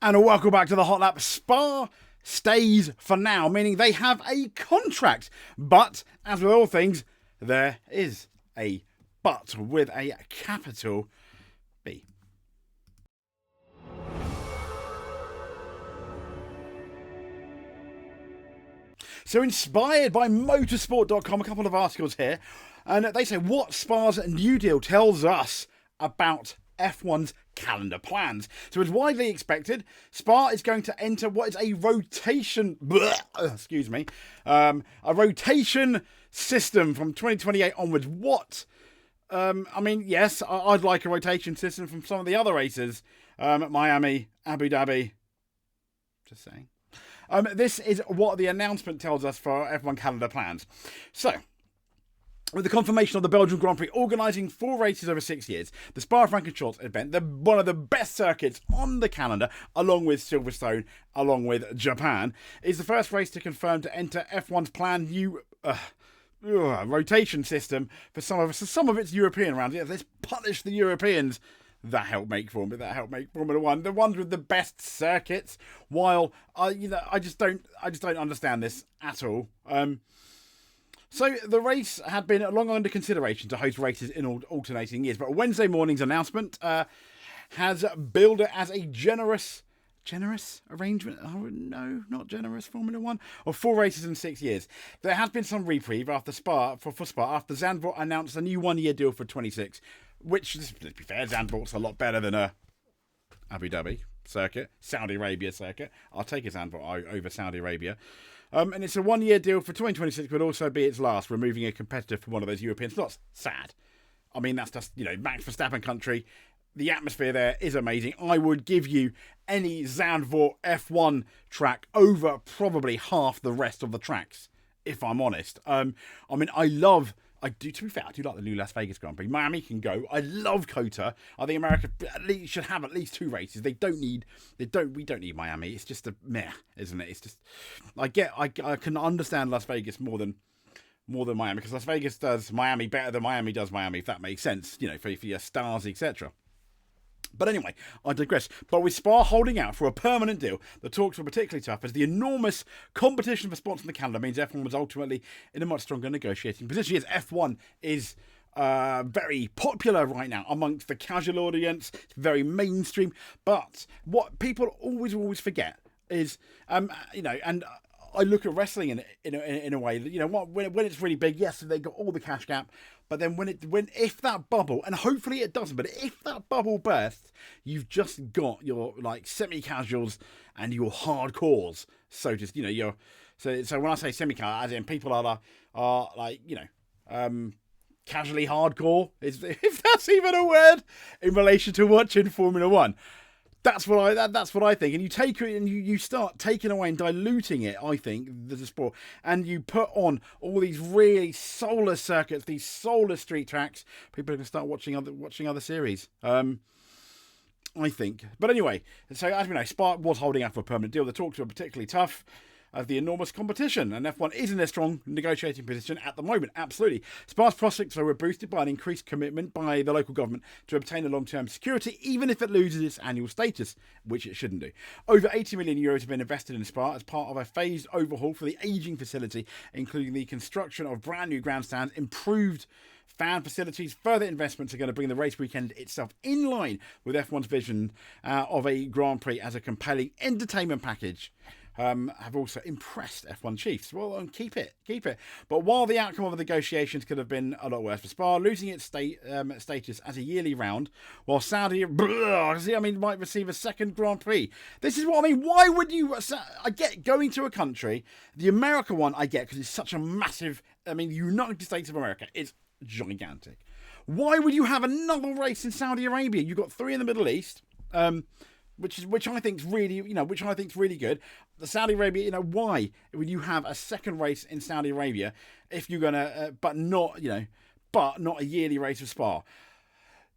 And welcome back to the Hot Lap. Spa stays for now, meaning they have a contract. But, as with all things, there is a but with a capital B. So, inspired by motorsport.com, a couple of articles here, and they say what Spa's new deal tells us about F1's calendar plans. So as widely expected, Spa is going to enter what is a rotation, a rotation system from 2028 onwards. What? I mean, yes, I'd like a rotation system from some of the other races, Miami, Abu Dhabi. Just saying. This is what the announcement tells us for F1 calendar plans. So, with the confirmation of the Belgian Grand Prix organising 4 races over 6 years, the Spa-Francorchamps event, one of the best circuits on the calendar, along with Silverstone, along with Japan, is the first race to confirm to enter F1's planned new rotation system for some of its European rounds. Yeah, let's punish the Europeans that help make Formula One, the ones with the best circuits. While I just don't understand this at all. So the race had been long under consideration to host races in alternating years, but Wednesday morning's announcement has billed it as a generous arrangement. Oh no, not generous. Formula One of 4 races in 6 years. There has been some reprieve after Spa after Zandvoort announced a new 1-year deal for 26, which, let's be fair, Zandvoort's a lot better than a Abu Dhabi circuit, Saudi Arabia circuit. I'll take a Zandvoort over Saudi Arabia. And it's a 1-year deal for 2026, but also be its last, removing a competitor from one of those European slots. Sad. I mean, that's just, Max Verstappen country. The atmosphere there is amazing. I would give you any Zandvoort F1 track over probably half the rest of the tracks, if I'm honest. To be fair, I do like the new Las Vegas Grand Prix. Miami can go. I love COTA. I think America should have at least 2 races. We don't need Miami. It's just a meh, isn't it? It's just, I can understand Las Vegas more than Miami, because Las Vegas does Miami better than Miami does Miami, if that makes sense, for your stars, etc. But anyway, I digress. But with Spa holding out for a permanent deal, the talks were particularly tough, as the enormous competition for spots in the calendar means F1 was ultimately in a much stronger negotiating position. Yes, F1 is very popular right now amongst the casual audience. It's very mainstream. But what people always forget is, and I look at wrestling in a way that, when it's really big, yes, they got all the cash gap. But then if that bubble, and hopefully it doesn't, but if that bubble bursts, you've just got your semi-casuals and your hardcores. So just so when I say semi-casual, as in people are casually hardcore, if that's even a word, in relation to watching Formula One. That's what I think. And you take it and you start taking away and diluting it, I think, the sport. And you put on all these really soulless circuits, these soulless street tracks. People are going to start watching other series. I think. But anyway, so as we know, Spa was holding out for a permanent deal. The talks were particularly tough of the enormous competition, and F1 is in a strong negotiating position at the moment, absolutely. Spa's prospects were boosted by an increased commitment by the local government to obtain a long-term security, even if it loses its annual status, which it shouldn't do. Over €80 million have been invested in Spa as part of a phased overhaul for the ageing facility, including the construction of brand new grandstands, improved fan facilities. Further investments are going to bring the race weekend itself in line with F1's vision of a Grand Prix as a compelling entertainment package. Have also impressed F1 chiefs. Well, keep it. But while the outcome of the negotiations could have been a lot worse for Spa, losing its status as a yearly round, while Saudi might receive a second Grand Prix. This is what I mean. Why would you? I get going to a country. The America one I get because it's such a massive. The United States of America is gigantic. Why would you have another race in Saudi Arabia? You've got 3 in the Middle East. Which I think is really good. The Saudi Arabia, why would you have a second race in Saudi Arabia if you're gonna, but not a yearly race of Spa?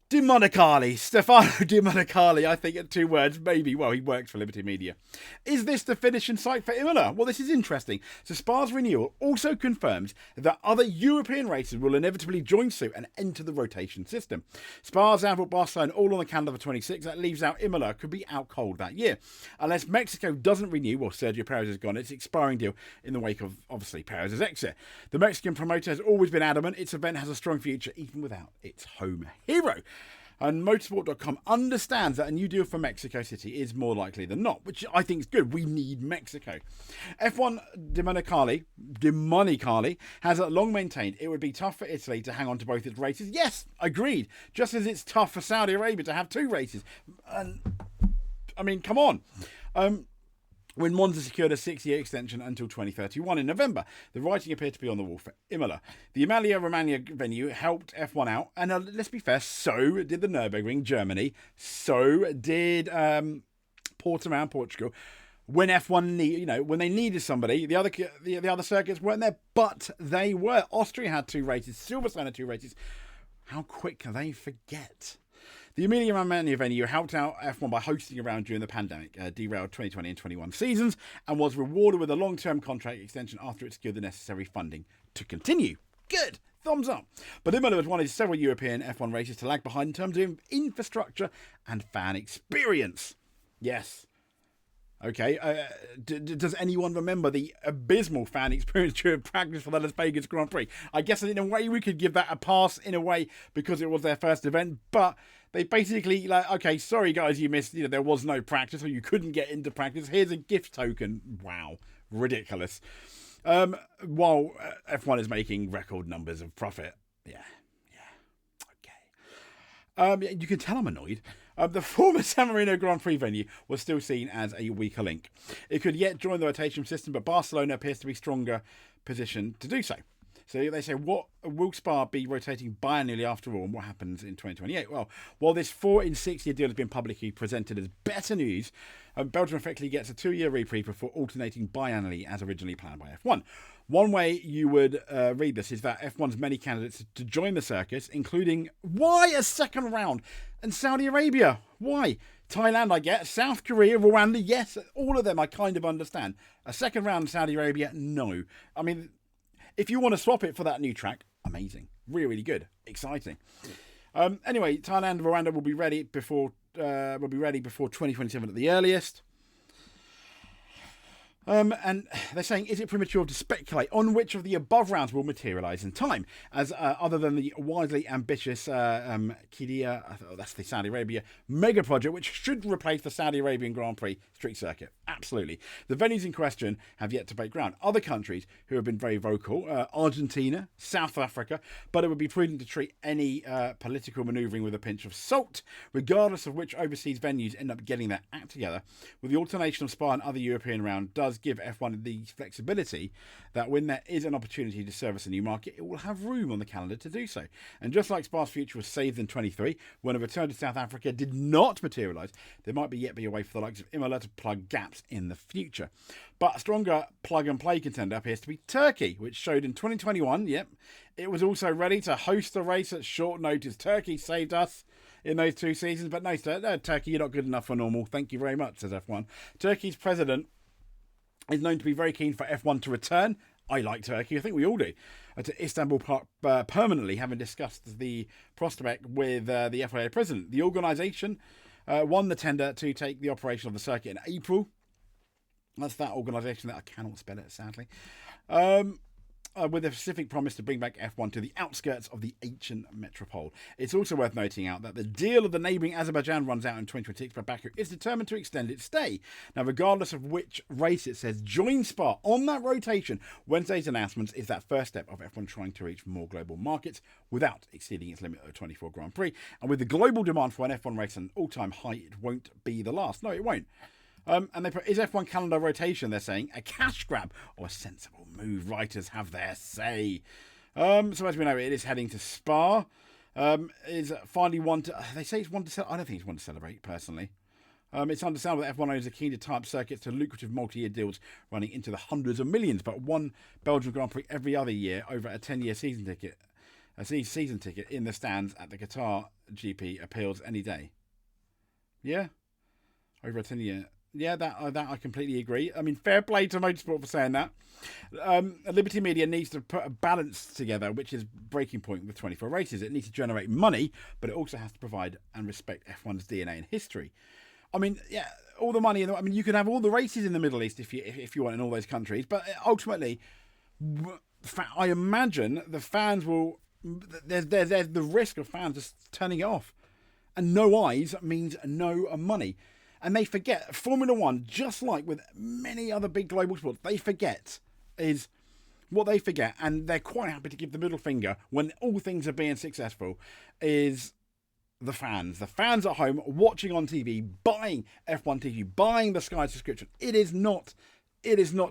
Stefano Domenicali, I think in 2 words, maybe. Well, he works for Liberty Media. Is this the finishing site for Imola? Well, this is interesting. So Spa's renewal also confirms that other European races will inevitably join suit and enter the rotation system. Spa's Zandvoort, Barcelona all on the calendar for 26. That leaves out Imola, could be out cold that year. Unless Mexico doesn't renew, well, Sergio Perez has gone, its expiring deal in the wake of, obviously, Perez's exit. The Mexican promoter has always been adamant its event has a strong future, even without its home hero. And Motorsport.com understands that a new deal for Mexico City is more likely than not, which I think is good. We need Mexico. F1 Domenicali has long maintained it would be tough for Italy to hang on to both its races. Yes, agreed. Just as it's tough for Saudi Arabia to have 2 races. And I mean, come on. When Monza secured a 6-year extension until 2031 in November, the writing appeared to be on the wall for Imola. The Emilia-Romagna venue helped F1 out, and let's be fair, so did the Nürburgring, Germany, so did Portimao, Portugal. When F1 when they needed somebody, the other circuits weren't there, but they were. Austria had 2 races, Silverstone had 2 races. How quick can they forget? The Emilia-Romagna venue helped out F1 by hosting a round during the pandemic, derailed 2020 and 21 seasons, and was rewarded with a long-term contract extension after it secured the necessary funding to continue. Good! Thumbs up. But Imola was one of several European F1 races to lag behind in terms of infrastructure and fan experience. Yes. Okay, does anyone remember the abysmal fan experience during practice for the Las Vegas Grand Prix? I guess in a way we could give that a pass in a way because it was their first event, but they basically okay, sorry guys, you missed, there was no practice or you couldn't get into practice. Here's a gift token. Wow, ridiculous. While F1 is making record numbers of profit. Yeah, okay. You can tell I'm annoyed. The former San Marino Grand Prix venue was still seen as a weaker link. It could yet join the rotation system, but Barcelona appears to be stronger positioned to do so. So they say, what will Spa be rotating biannually after all, and what happens in 2028? Well, while this 4 in 6 year deal has been publicly presented as better news, Belgium effectively gets a 2-year reprieve before alternating biannually as originally planned by F1. One way you would read this is that F1's many candidates to join the circus, including, why a second round? And Saudi Arabia, why? Thailand, I get. South Korea, Rwanda, yes. All of them I kind of understand. A second round in Saudi Arabia, no. I mean, if you want to swap it for that new track, amazing. Really, really good. Exciting. Anyway, Thailand, Rwanda will be ready before 2027 at the earliest. And they're saying, is it premature to speculate on which of the above rounds will materialise in time? As other than the widely ambitious Qiddiya, that's the Saudi Arabia mega project, which should replace the Saudi Arabian Grand Prix street circuit. Absolutely. The venues in question have yet to break ground. Other countries who have been very vocal, Argentina, South Africa, but it would be prudent to treat any political manoeuvring with a pinch of salt, regardless of which overseas venues end up getting their act together. With the alternation of Spa and other European round does give F1 the flexibility that when there is an opportunity to service a new market, it will have room on the calendar to do so. And just like Spa's future was saved in 23, when a return to South Africa did not materialise, there might be a way for the likes of Imola to plug gaps in the future. But a stronger plug-and-play contender appears to be Turkey, which showed in 2021, it was also ready to host the race at short notice. Turkey saved us in those 2 seasons, but no, Turkey, you're not good enough for normal. Thank you very much, says F1. Turkey's president is known to be very keen for F1 to return. I like Turkey, I think we all do, to Istanbul permanently, having discussed the prospect with the FIA president. The organisation won the tender to take the operation of the circuit in April. That's that organisation that I cannot spell it, sadly. With a specific promise to bring back F1 to the outskirts of the ancient metropole. It's also worth noting out that the deal of the neighbouring Azerbaijan runs out in 2026, but Baku is determined to extend its stay. Now, regardless of which race it says join Spa on that rotation, Wednesday's announcement is that first step of F1 trying to reach more global markets without exceeding its limit of 24 Grand Prix. And with the global demand for an F1 race at an all-time high, it won't be the last. No, it won't. And they put, is F1 calendar rotation, they're saying, a cash grab or a sensible move? Writers have their say. So as we know, it is heading to Spa. Is finally one to... They say it's one to celebrate. I don't think it's one to celebrate, personally. It's understandable that F1 owners are keen to tie up circuits to lucrative multi-year deals running into the hundreds of millions, but one Belgian Grand Prix every other year over a 10-year season ticket a season ticket in the stands at the Qatar GP appeals any day. Yeah, over a 10-year. Yeah, that I completely agree. I mean, fair play to Motorsport for saying that. Liberty Media needs to put a balance together, which is breaking point with 24 races. It needs to generate money, but it also has to provide and respect F1's DNA and history. I mean, yeah, all the money. I mean, you can have all the races in the Middle East if you want in all those countries, but ultimately, I imagine the fans will. There's the risk of fans just turning it off, and no eyes means no money. And they forget, Formula One, just like with many other big global sports, they forget is what they forget, and they're quite happy to give the middle finger when all things are being successful, is the fans. The fans at home watching on TV, buying F1 TV, buying the Sky subscription. It is not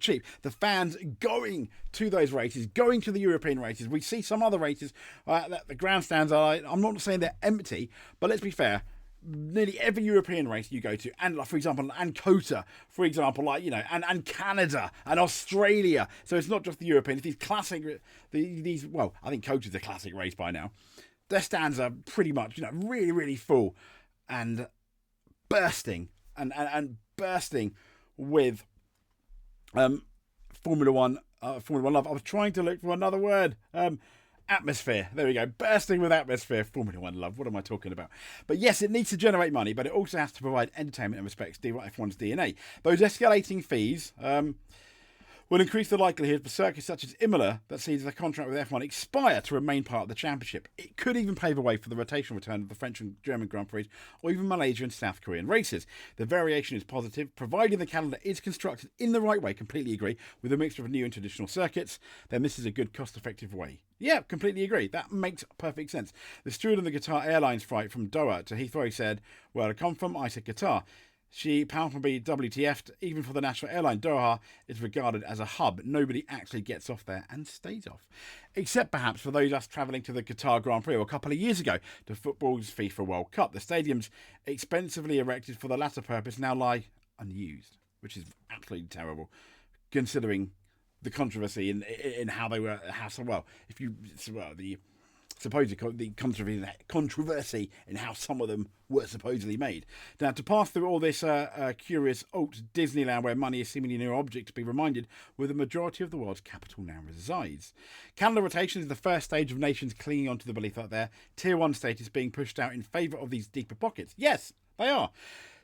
cheap. The fans going to those races, going to the European races. We see some other races, the grandstands are, I'm not saying they're empty, but let's be fair, nearly every European race you go to, and like, for example, and COTA, for example, like, you know, and Canada and Australia. So it's not just the Europeans. These classic, these well, I think COTA's a classic race by now. Their stands are pretty much, you know, really, really full and bursting and bursting with Formula One love. I was trying to look for another word. Atmosphere. There we go. Bursting with atmosphere. Formula One love. What am I talking about? But yes, it needs to generate money, but it also has to provide entertainment and respects F1's DNA. Those escalating fees will increase the likelihood for circuits such as Imola that sees the contract with F1 expire to remain part of the championship. It could even pave the way for the rotational return of the French and German Grand Prix, or even Malaysia and South Korean races. The variation is positive, providing the calendar is constructed in the right way. Completely agree. With a mixture of new and traditional circuits, then this is a good cost-effective way. Yeah, completely agree. That makes perfect sense. The steward on the Qatar Airlines flight from Doha to Heathrow said, "Where I come from, I said Qatar. She powerfully WTF'd, even for the national airline. Doha is regarded as a hub. Nobody actually gets off there and stays off. Except perhaps for those of us travelling to the Qatar Grand Prix a couple of years ago to football's FIFA World Cup. The stadiums expensively erected for the latter purpose now lie unused," which is absolutely terrible, considering the controversy in how they were, the controversy in how some of them were supposedly made. Now, to pass through all this curious alt Disneyland where money is seemingly no object to be reminded where the majority of the world's capital now resides. Calendar rotation is the first stage of nations clinging onto the belief that their Tier 1 status being pushed out in favour of these deeper pockets. Yes, they are.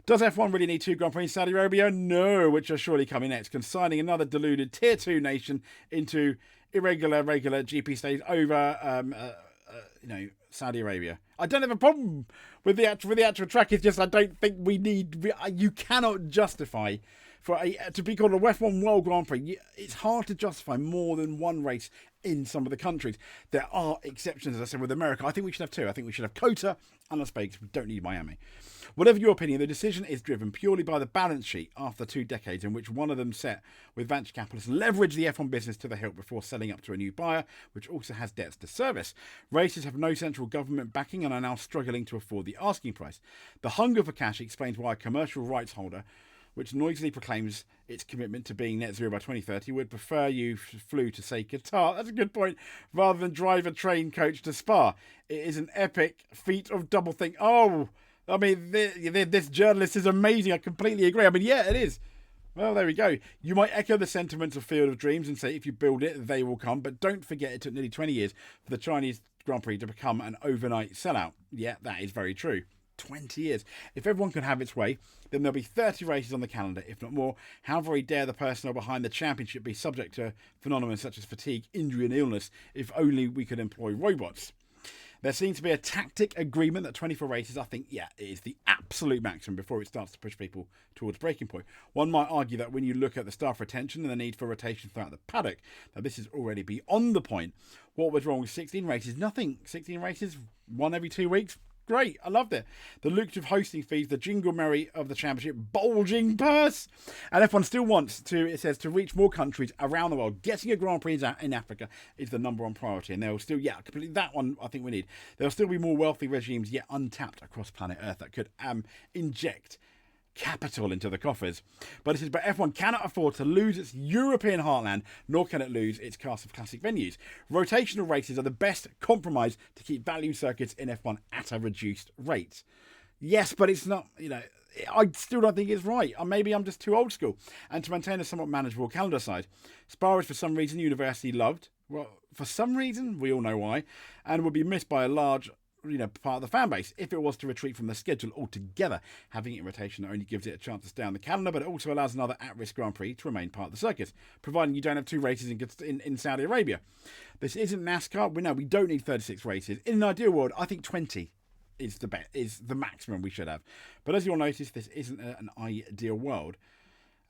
Does F1 really need 2 Grand Prix in Saudi Arabia? No, which are surely coming next, consigning another deluded Tier 2 nation into regular GP stays over Saudi Arabia. I don't have a problem with the actual track. It's just I don't think we need. You cannot justify to be called a F1 World Grand Prix. It's hard to justify more than one race in some of the countries. There are exceptions, as I said, with America. I think we should have 2. I think we should have COTA and Las Vegas. We don't need Miami. Whatever your opinion, the decision is driven purely by the balance sheet after 2 decades in which one of them set with venture capitalists leverage the F1 business to the hilt before selling up to a new buyer, which also has debts to service. Races have no central government backing and are now struggling to afford the asking price. The hunger for cash explains why a commercial rights holder, which noisily proclaims its commitment to being net zero by 2030, would prefer you flew to, say, Qatar. That's a good point. Rather than drive a train coach to Spa. It is an epic feat of doublethink. Oh, I mean, this journalist is amazing. I completely agree. I mean, yeah, it is. Well, there we go. You might echo the sentiments of Field of Dreams and say if you build it, they will come. But don't forget it took nearly 20 years for the Chinese Grand Prix to become an overnight sellout. Yeah, that is very true. 20 years. If everyone could have its way, then there'll be 30 races on the calendar, if not more. How very dare the personnel behind the championship be subject to phenomena such as fatigue, injury and illness, if only we could employ robots. There seems to be a tactic agreement that 24 races, I think, yeah, it is the absolute maximum before it starts to push people towards breaking point. One might argue that when you look at the staff retention and the need for rotation throughout the paddock, that this is already beyond the point. What was wrong with 16 races? Nothing. 16 races, one every 2 weeks. Great, I loved it. The lucrative hosting fees, the jingle merry of the championship, bulging purse. And F1 still wants to, it says, to reach more countries around the world. Getting a Grand Prix in Africa is the number one priority. And there will still, completely that one I think we need. There will still be more wealthy regimes yet untapped across planet Earth that could inject capital into the coffers. But it says, but F1 cannot afford to lose its European heartland, nor can it lose its cast of classic venues. Rotational races are the best compromise to keep value circuits in F1 at a reduced rate. Yes, but it's not, I still don't think it's right. Or maybe I'm just too old school. And to maintain a somewhat manageable calendar side. Spa is for some reason universally loved. Well, for some reason, we all know why. And would be missed by a large part of the fan base if it was to retreat from the schedule altogether. Having it in rotation not only gives it a chance to stay on the calendar, but it also allows another at-risk Grand Prix to remain part of the circuit, providing you don't have 2 races in Saudi Arabia. This isn't NASCAR. We don't need 36 races. In an ideal world, I think 20 is the maximum we should have. But as you'll notice, this isn't an ideal world.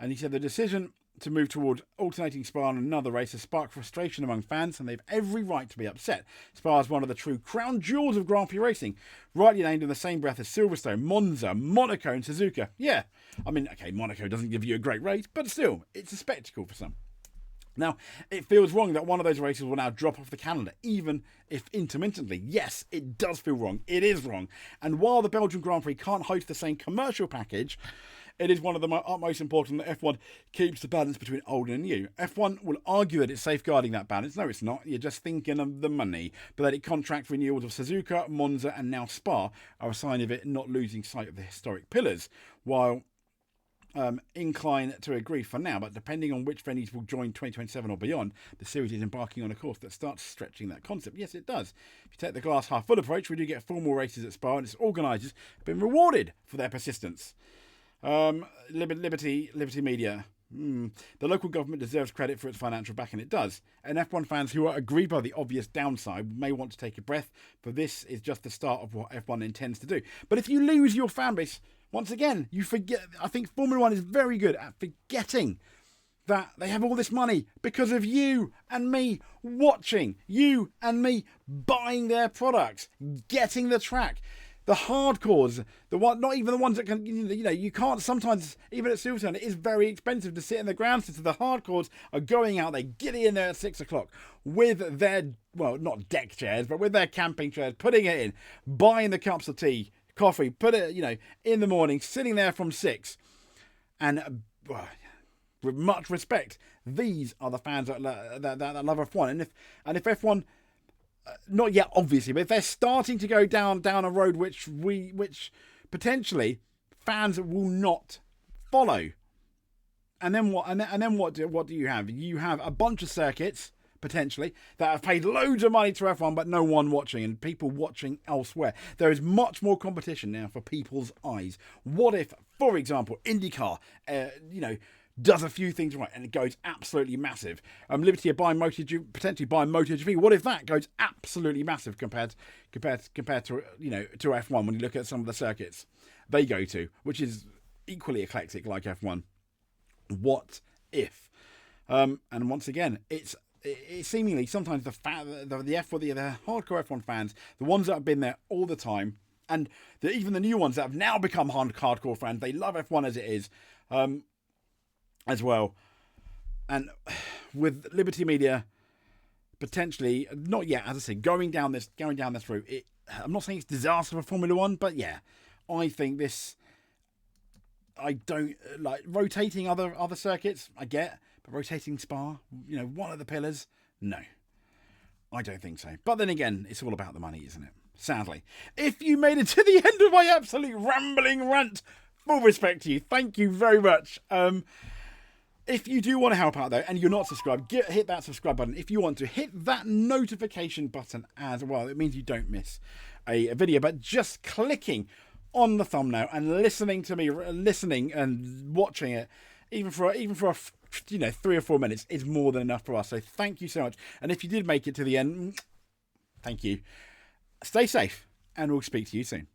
And he said the decision to move toward alternating Spa and another race has sparked frustration among fans, and they've every right to be upset. Spa is one of the true crown jewels of Grand Prix racing, rightly named in the same breath as Silverstone, Monza, Monaco and Suzuka. Yeah, I mean, okay, Monaco doesn't give you a great race, but still, it's a spectacle for some. Now, it feels wrong that one of those races will now drop off the calendar, even if intermittently. Yes, it does feel wrong. It is wrong. And while the Belgian Grand Prix can't host the same commercial package, it is one of the utmost important that F1 keeps the balance between old and new. F1 will argue that it's safeguarding that balance. No, it's not. You're just thinking of the money. But that it contract renewals of Suzuka, Monza and now Spa are a sign of it not losing sight of the historic pillars, while inclined to agree for now, but depending on which venues will join 2027 or beyond, the series is embarking on a course that starts stretching that concept. Yes, it does. If you take the glass half full approach, we do get 4 more races at Spa, and its organisers have been rewarded for their persistence. Liberty Media. The local government deserves credit for its financial backing. It does. And F1 fans who are aggrieved by the obvious downside may want to take a breath, for this is just the start of what F1 intends to do. But if you lose your fan base, once again, you forget. I think Formula One is very good at forgetting that they have all this money because of you and me watching, you and me buying their products, getting the track. The hardcores, not even the ones that can, you can't sometimes, even at Silverstone, it is very expensive to sit in the grandstand. So the hardcores are going out, they get in there at 6 o'clock with their, well, not deck chairs, but with their camping chairs, putting it in, buying the cups of tea, coffee, put it, in the morning, sitting there from 6. And with much respect, these are the fans that love F1. And if F1, not yet obviously, but if they're starting to go down a road which potentially fans will not follow, and then what? And then what do you have? You have a bunch of circuits potentially that have paid loads of money to F1, but no one watching, and people watching elsewhere. There is much more competition now for people's eyes. What if, for example, IndyCar, does a few things right and it goes absolutely massive? Liberty are buying potentially buying MotoGP. What if that goes absolutely massive compared to to F1 when you look at some of the circuits they go to, which is equally eclectic like F1? What if? And once again, it's seemingly sometimes the hardcore F1 fans, the ones that have been there all the time, and even the new ones that have now become hardcore fans, they love F1 as it is, as well. And with Liberty Media potentially, not yet, as I said, going down this route, I'm not saying it's disaster for Formula One, but yeah, I think I don't like rotating other circuits. I get, but rotating Spa, one of the pillars, no, I don't think so. But then again, it's all about the money, isn't it? Sadly, if you made it to the end of my absolute rambling rant, full respect to you. Thank you very much. If you do want to help out though, and you're not subscribed, hit that subscribe button. If you want to, hit that notification button as well. It means you don't miss a video. But just clicking on the thumbnail and listening to me, listening and watching it, even for 3 or 4 minutes, is more than enough for us. So thank you so much. And if you did make it to the end, thank you. Stay safe, and we'll speak to you soon.